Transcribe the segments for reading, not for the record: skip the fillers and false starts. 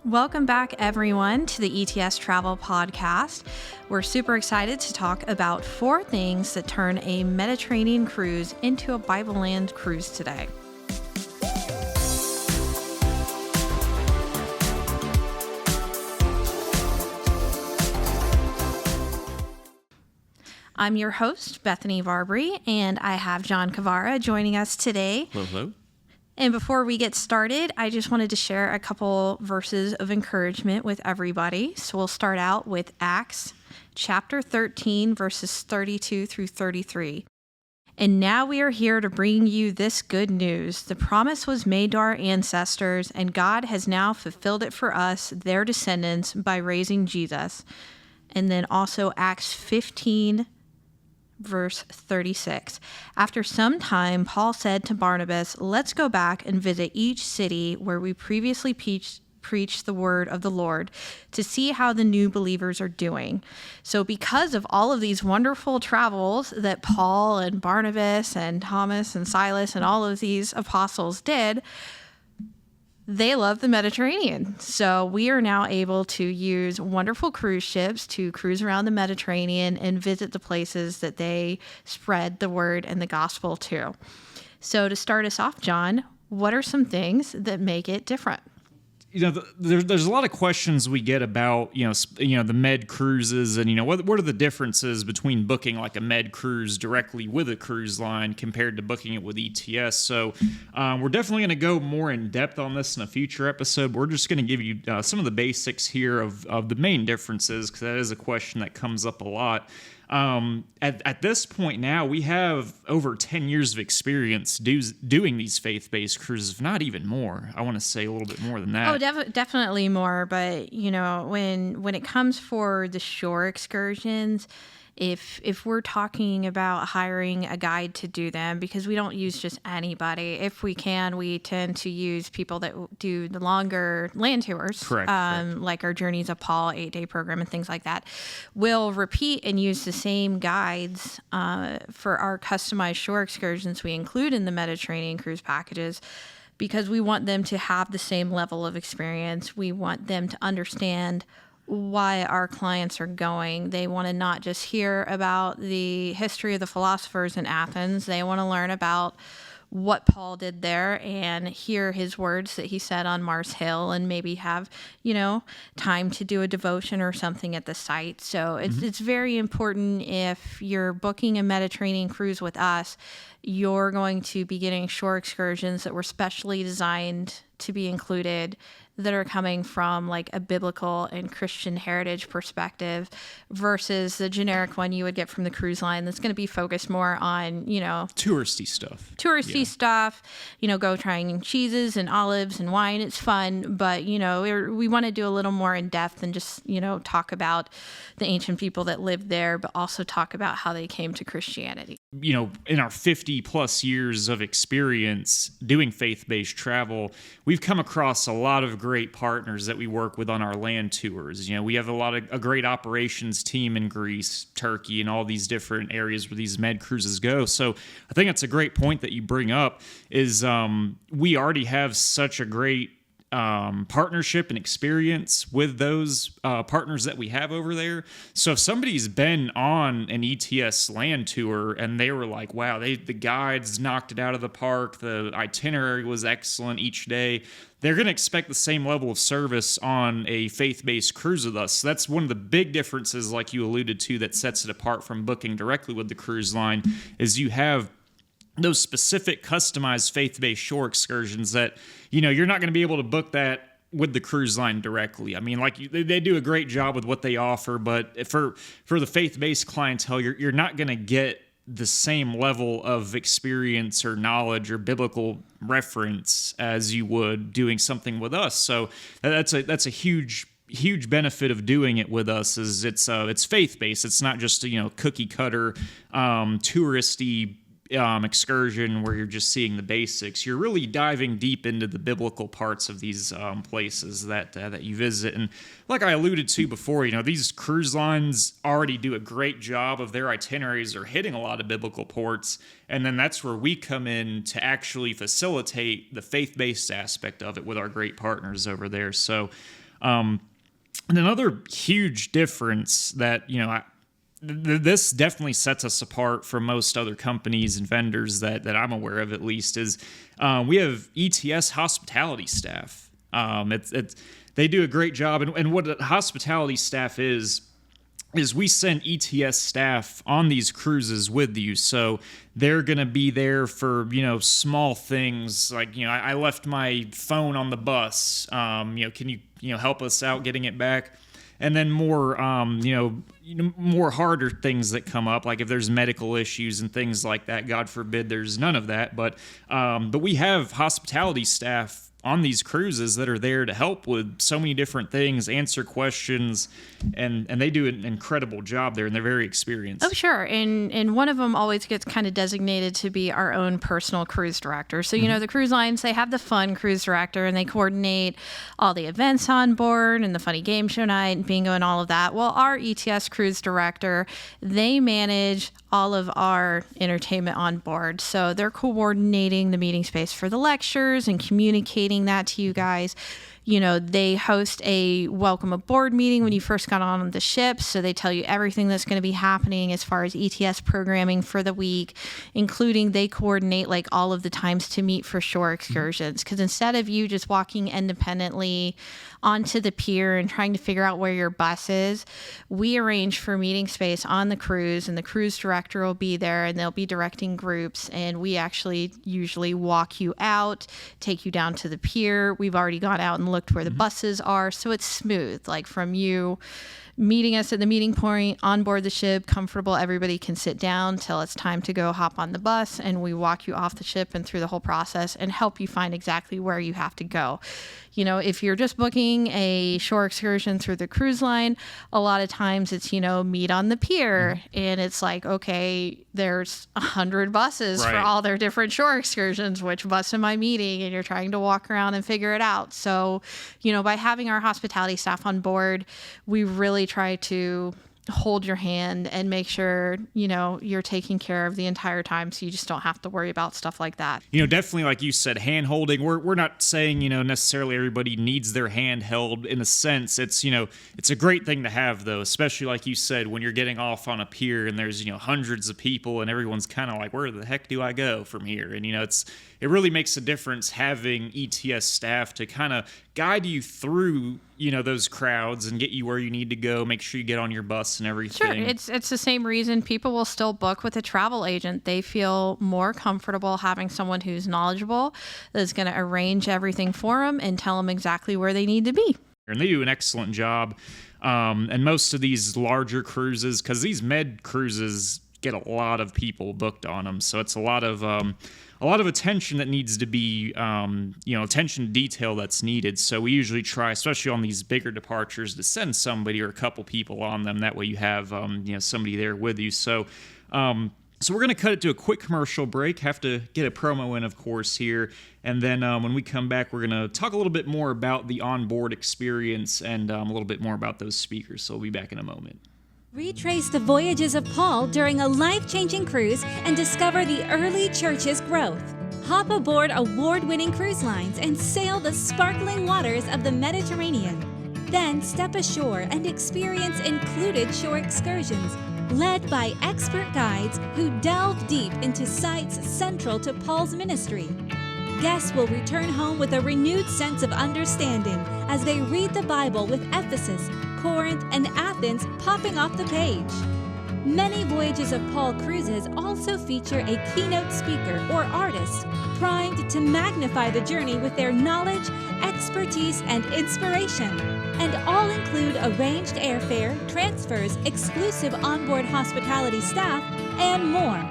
Welcome back, everyone, to the ETS Travel Podcast. We're super excited to talk about 4 things that turn a Mediterranean cruise into a Bible land cruise today. I'm your host, Bethany Varbury, and I have John Cavara joining us today. Hello. And before we get started, I just wanted to share a couple verses of encouragement with everybody. So we'll start out with Acts chapter 13, verses 32 through 33. And now we are here to bring you this good news. The promise was made to our ancestors, and God has now fulfilled it for us, their descendants, by raising Jesus. And then also Acts 15, verse 36. After some time, Paul said to Barnabas, "Let's go back and visit each city where we previously preached the word of the Lord to see how the new believers are doing." So because of all of these wonderful travels that Paul and Barnabas and Thomas and Silas and all of these apostles did, they love the Mediterranean. So we are now able to use wonderful cruise ships to cruise around the Mediterranean and visit the places that they spread the word and the gospel to. So to start us off, John, what are some things that make it different? There's a lot of questions we get about, the med cruises and, what are the differences between booking like a med cruise directly with a cruise line compared to booking it with ETS. So we're definitely going to go more in depth on this in a future episode. We're just going to give you some of the basics here of the main differences, because that is a question that comes up a lot. At this point now, we have over 10 years of experience doing these faith-based cruises, if not even more. I want to say a little bit more than that. Oh, definitely more. But, when it comes for the shore excursions, if we're talking about hiring a guide to do them, because we don't use just anybody. If we can, we tend to use people that do the longer land tours. Correct. Like our Journeys of Paul 8-day program and things like that. We'll repeat and use the same guides for our customized shore excursions we include in the Mediterranean cruise packages, because we want them to have the same level of experience. We want them to understand why our clients are going. They want to not just hear about the history of the philosophers in Athens. They want to learn about what Paul did there and hear his words that he said on Mars Hill, and maybe have, time to do a devotion or something at the site. So it's very important, if you're booking a Mediterranean cruise with us, you're going to be getting shore excursions that were specially designed to be included, that are coming from like a biblical and Christian heritage perspective, versus the generic one you would get from the cruise line that's going to be focused more on, touristy stuff. Stuff, go trying cheeses and olives and wine. It's fun, but, we want to do a little more in depth and just, talk about the ancient people that lived there, but also talk about how they came to Christianity. In our 50 plus years of experience doing faith-based travel, we've come across a lot of great partners that we work with on our land tours. We have a great operations team in Greece, Turkey, and all these different areas where these med cruises go. So I think it's a great point that you bring up, is we already have such a great partnership and experience with those partners that we have over there. So if somebody's been on an ETS land tour and they were like, wow, the guides knocked it out of the park, the itinerary was excellent each day, they're going to expect the same level of service on a faith-based cruise with us. So that's one of the big differences, like you alluded to, that sets it apart from booking directly with the cruise line, is you have those specific customized faith-based shore excursions that, you're not going to be able to book that with the cruise line directly. I mean, they do a great job with what they offer, but for the faith-based clientele, you're not going to get the same level of experience or knowledge or biblical reference as you would doing something with us. So that's a huge benefit of doing it with us, is it's faith-based. It's not just a cookie cutter touristy excursion where you're just seeing the basics. You're really diving deep into the biblical parts of these places that you visit. And like I alluded to before, these cruise lines already do a great job of their itineraries. Are hitting a lot of biblical ports. And then that's where we come in to actually facilitate the faith-based aspect of it with our great partners over there. So And another huge difference that, this definitely sets us apart from most other companies and vendors that I'm aware of, at least, is we have ETS hospitality staff. They do a great job. And what a hospitality staff is we send ETS staff on these cruises with you. So they're going to be there for, small things like, I left my phone on the bus. Can you help us out getting it back? And then more, more harder things that come up, like if there's medical issues and things like that. God forbid there's none of that. But we have hospitality staff on these cruises that are there to help with so many different things, answer questions, and they do an incredible job there, and they're very experienced. Oh, sure. And one of them always gets kind of designated to be our own personal cruise director. So, the cruise lines, they have the fun cruise director, and they coordinate all the events on board and the funny game show night and bingo and all of that. Well, our ETS cruise director, they manage all of our entertainment on board. So they're coordinating the meeting space for the lectures and communicating that to you guys. They host a welcome aboard meeting when you first got on the ship. So they tell you everything that's going to be happening as far as ETS programming for the week, including they coordinate like all of the times to meet for shore excursions. Because instead of you just walking independently onto the pier and trying to figure out where your bus is, we arrange for meeting space on the cruise, and the cruise director will be there, and they'll be directing groups, and we actually usually walk you out, take you down to the pier. We've already gone out and looked where the buses are, so it's smooth, like from you meeting us at the meeting point on board the ship, comfortable, everybody can sit down till it's time to go hop on the bus, and we walk you off the ship and through the whole process and help you find exactly where you have to go. If you're just booking a shore excursion through the cruise line, a lot of times it's, meet on the pier, and it's like, okay, there's 100 buses for all their different shore excursions. Which bus am I meeting? And you're trying to walk around and figure it out. So, by having our hospitality staff on board, we really try to hold your hand and make sure, you're taking care of the entire time, so you just don't have to worry about stuff like that. Definitely, like you said, hand holding. We're not saying, necessarily everybody needs their hand held in a sense. It's, it's a great thing to have, though, especially like you said, when you're getting off on a pier and there's, hundreds of people and everyone's kind of like, where the heck do I go from here? And, it really makes a difference having ETS staff to kind of guide you through, those crowds and get you where you need to go, make sure you get on your bus and everything. Sure. It's the same reason people will still book with a travel agent. They feel more comfortable having someone who's knowledgeable, that's going to arrange everything for them and tell them exactly where they need to be. And they do an excellent job. And most of these larger cruises, because these med cruises get a lot of people booked on them, so it's a lot of attention that needs to be, attention to detail that's needed. So we usually try, especially on these bigger departures, to send somebody or a couple people on them. That way you have, somebody there with you. So we're going to cut it to a quick commercial break. Have to get a promo in, of course, here. And then when we come back, we're going to talk a little bit more about the onboard experience and a little bit more about those speakers. So we'll be back in a moment. Retrace the voyages of Paul during a life-changing cruise and discover the early church's growth. Hop aboard award-winning cruise lines and sail the sparkling waters of the Mediterranean. Then step ashore and experience included shore excursions led by expert guides who delve deep into sites central to Paul's ministry. Guests will return home with a renewed sense of understanding as they read the Bible with Ephesus, Corinth, and Athens popping off the page. Many Voyages of Paul cruises also feature a keynote speaker or artist primed to magnify the journey with their knowledge, expertise, and inspiration. And all include arranged airfare, transfers, exclusive onboard hospitality staff, and more.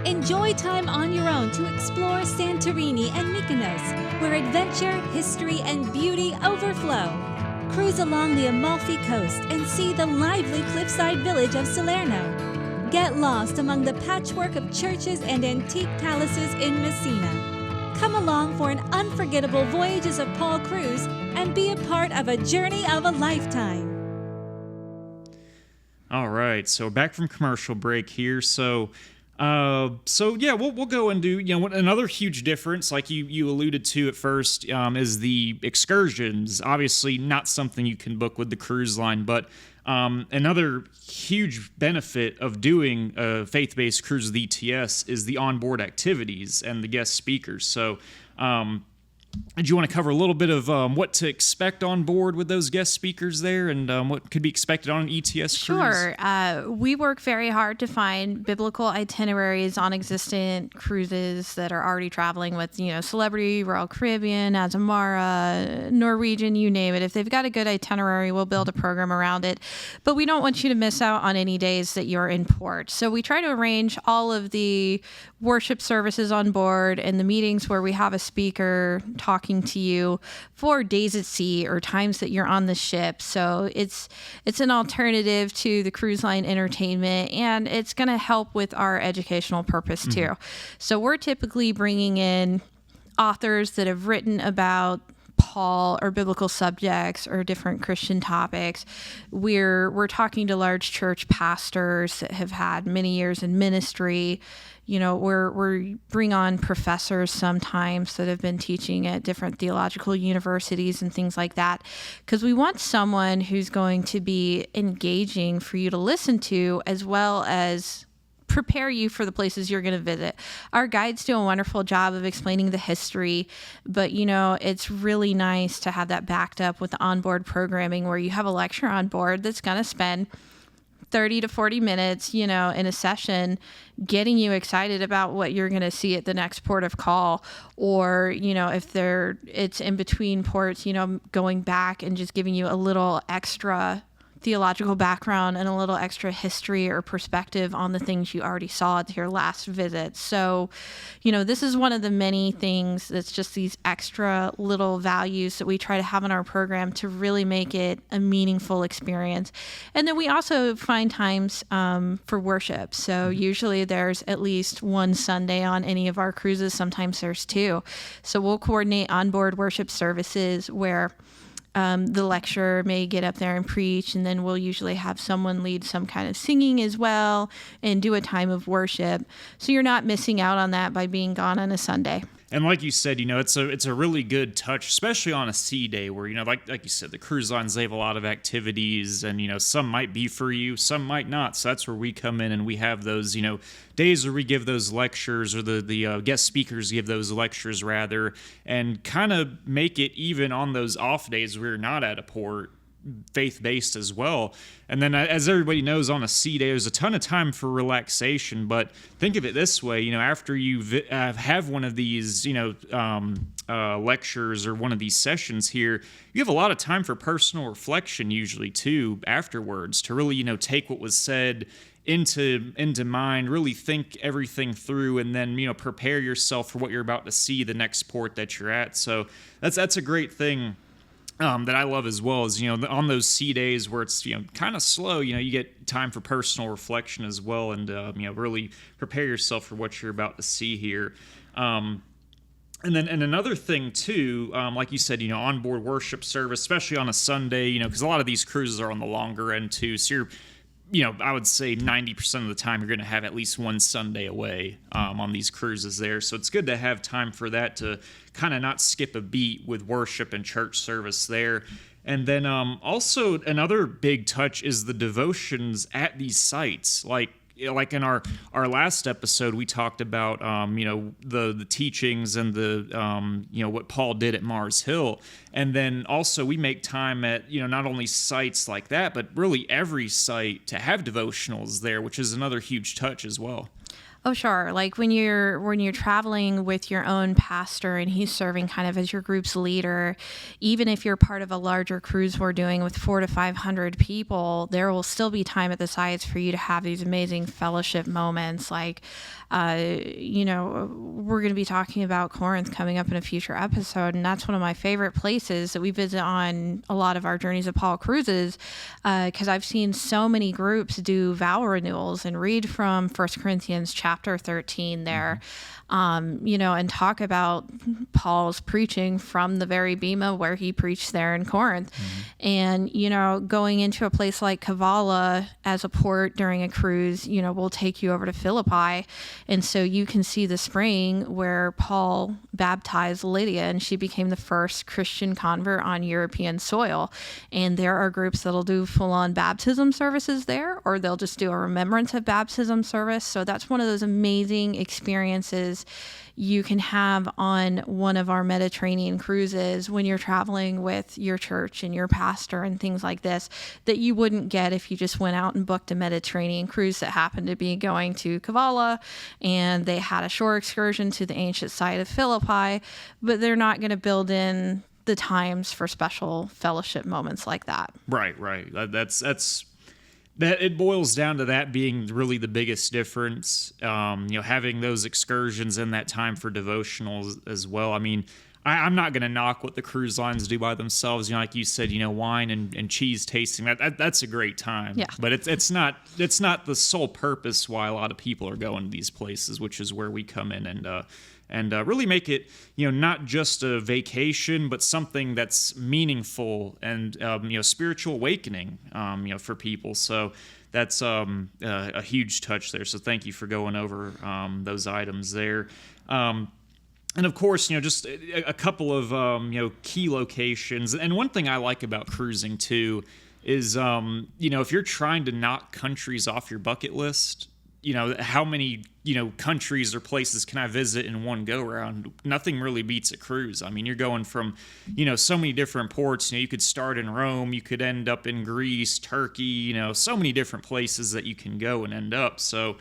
Enjoy time on your own to explore Santorini and Mykonos, where adventure, history, and beauty overflow. Cruise along the Amalfi Coast and see the lively cliffside village of Salerno. Get lost among the patchwork of churches and antique palaces in Messina. Come along for an unforgettable Voyages of Paul cruise and be a part of a journey of a lifetime. All right, so back from commercial break here. So So yeah, we'll go and do, another huge difference, like you alluded to at first, is the excursions. Obviously not something you can book with the cruise line, but another huge benefit of doing a faith-based cruise with ETS is the onboard activities and the guest speakers. So, do you want to cover a little bit of what to expect on board with those guest speakers there, and what could be expected on an ETS cruise? Sure. We work very hard to find biblical itineraries on existing cruises that are already traveling with, Celebrity, Royal Caribbean, Azamara, Norwegian, you name it. If they've got a good itinerary, we'll build a program around it. But we don't want you to miss out on any days that you're in port. So we try to arrange all of the worship services on board and the meetings where we have a speaker talking to you for days at sea or times that you're on the ship. So it's an alternative to the cruise line entertainment, and it's going to help with our educational purpose too. So we're typically bringing in authors that have written about Paul or biblical subjects or different Christian topics. We're talking to large church pastors that have had many years in ministry. We bring on professors sometimes that have been teaching at different theological universities and things like that, because we want someone who's going to be engaging for you to listen to, as well as prepare you for the places you're going to visit. Our guides do a wonderful job of explaining the history, but it's really nice to have that backed up with the onboard programming where you have a lecturer on board that's going to spend 30 to 40 minutes, in a session, getting you excited about what you're going to see at the next port of call, or, if it's in between ports, going back and just giving you a little extra theological background and a little extra history or perspective on the things you already saw at your last visit. So, this is one of the many things that's just these extra little values that we try to have in our program to really make it a meaningful experience. And then we also find times for worship. So usually there's at least one Sunday on any of our cruises. Sometimes there's two. So we'll coordinate onboard worship services where the lecturer may get up there and preach, and then we'll usually have someone lead some kind of singing as well and do a time of worship. So you're not missing out on that by being gone on a Sunday. And like you said, it's a really good touch, especially on a sea day where, like you said, the cruise lines, they have a lot of activities, and, some might be for you, some might not. So that's where we come in, and we have those, days where we give those lectures, or the guest speakers give those lectures rather, and kind of make it even on those off days we're not at a port, faith-based as well. And then, as everybody knows, on a sea day, there's a ton of time for relaxation. But think of it this way, after you have one of these, lectures or one of these sessions here, you have a lot of time for personal reflection usually too afterwards, to really, take what was said into mind, really think everything through, and then prepare yourself for what you're about to see the next port that you're at. So that's a great thing that I love as well, is on those sea days where it's kind of slow, you get time for personal reflection as well, and really prepare yourself for what you're about to see here. And another thing too, like you said, onboard worship service, especially on a Sunday, because a lot of these cruises are on the longer end too, so you're I would say 90% of the time you're going to have at least one Sunday away on these cruises there. So it's good to have time for that, to kind of not skip a beat with worship and church service there. And then also another big touch is the devotions at these sites. Like in our last episode, we talked about the teachings and the what Paul did at Mars Hill, and then also we make time at not only sites like that, but really every site to have devotionals there, which is another huge touch as well. Oh, sure. Like when you're traveling with your own pastor and he's serving kind of as your group's leader, even if you're part of a larger cruise we're doing with 400 to 500 people, there will still be time at the sites for you to have these amazing fellowship moments. Like, we're going to be talking about Corinth coming up in a future episode, and that's one of my favorite places that we visit on a lot of our Journeys of Paul cruises, because I've seen so many groups do vow renewals and read from 1 Corinthians chapter chapter 13 there, and talk about Paul's preaching from the very bema where he preached there in Corinth. And, going into a place like Kavala as a port during a cruise, will take you over to Philippi. And so you can see the spring where Paul baptized Lydia, and she became the first Christian convert on European soil. And there are groups that'll do full-on baptism services there, or they'll just do a remembrance of baptism service. So that's one of those amazing experiences you can have on one of our Mediterranean cruises when you're traveling with your church and your pastor and things like this, that you wouldn't get if you just went out and booked a Mediterranean cruise that happened to be going to Kavala and they had a shore excursion to the ancient site of Philippi, but they're not going to build in the times for special fellowship moments like that. Right. That it boils down to that being really the biggest difference. Having those excursions in that time for devotionals as well. I mean, I'm not going to knock what the cruise lines do by themselves. Like you said, wine and cheese tasting. That's a great time. Yeah. But it's not the sole purpose why a lot of people are going to these places, which is where we come in and really make it, not just a vacation, but something that's meaningful and, spiritual awakening, for people. So that's a huge touch there. So thank you for going over those items there. And of course, just a couple of, key locations. And one thing I like about cruising too is, if you're trying to knock countries off your bucket list, how many, countries or places can I visit in one go round? Nothing really beats a cruise. I mean, you're going from, so many different ports. You could start in Rome, you could end up in Greece, Turkey, so many different places that you can go and end up. So,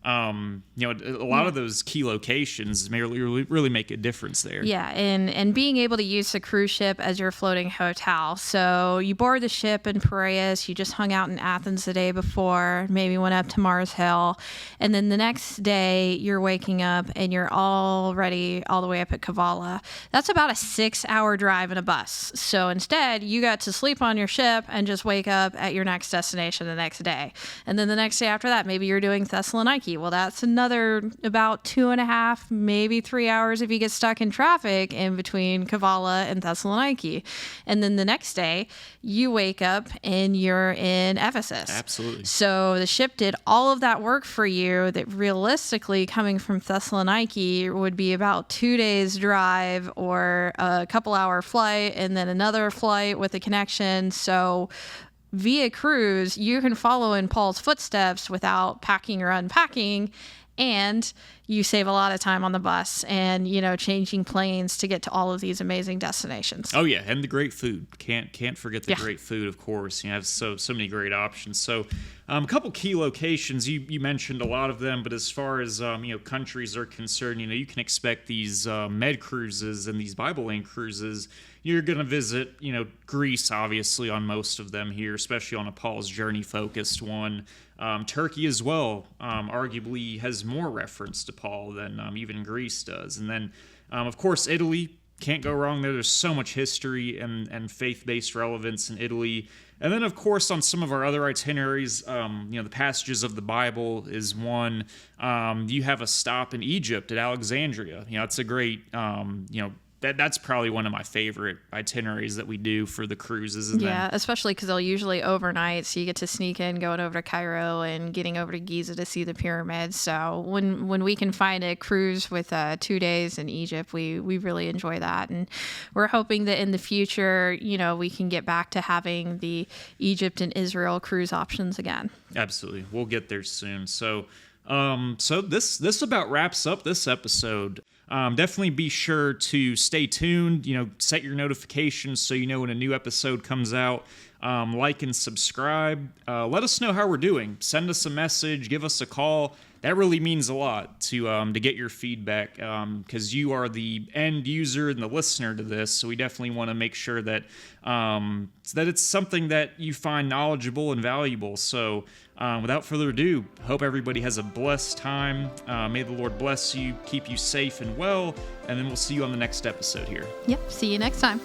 a lot of those key locations may really make a difference there. Yeah, and being able to use the cruise ship as your floating hotel. So you board the ship in Piraeus, you just hung out in Athens the day before, maybe went up to Mars Hill, and then the next day you're waking up and you're already all the way up at Kavala. That's about a 6-hour drive in a bus. So instead, you got to sleep on your ship and just wake up at your next destination the next day. And then the next day after that, maybe you're doing Thessaloniki. Well, that's another about 2.5, maybe 3 hours if you get stuck in traffic in between Kavala and Thessaloniki. And then the next day, you wake up and you're in Ephesus. Absolutely. So the ship did all of that work for you that realistically coming from Thessaloniki would be about 2 days drive or a couple-hour flight and then another flight with a connection. So via cruise, you can follow in Paul's footsteps without packing or unpacking, and you save a lot of time on the bus and, changing planes to get to all of these amazing destinations. Oh yeah, and the great food. Can't forget the great food, of course. You have so many great options. So a couple key locations, you mentioned a lot of them, but as far as countries are concerned, you can expect these med cruises and these Bible Lane cruises. You're going to visit, Greece, obviously, on most of them here, especially on a Paul's Journey focused one. Turkey as well, arguably has more reference to Paul than even Greece does. And then, of course, Italy, can't go wrong there. There's so much history and faith-based relevance in Italy. And then, of course, on some of our other itineraries, the passages of the Bible is one. You have a stop in Egypt at Alexandria. It's a great, that's probably one of my favorite itineraries that we do for the cruises. And especially because they'll usually overnight, so you get to sneak in going over to Cairo and getting over to Giza to see the pyramids. So when we can find a cruise with 2 days in Egypt, we really enjoy that. And we're hoping that in the future, we can get back to having the Egypt and Israel cruise options again. Absolutely. We'll get there soon. So this about wraps up this episode. Definitely be sure to stay tuned, set your notifications so you know when a new episode comes out. Like and subscribe. Let us know how we're doing. Send us a message, give us a call. That really means a lot to get your feedback because you are the end user and the listener to this. So we definitely want to make sure that it's something that you find knowledgeable and valuable. So without further ado, hope everybody has a blessed time. May the Lord bless you, keep you safe and well, and then we'll see you on the next episode here. Yep. See you next time.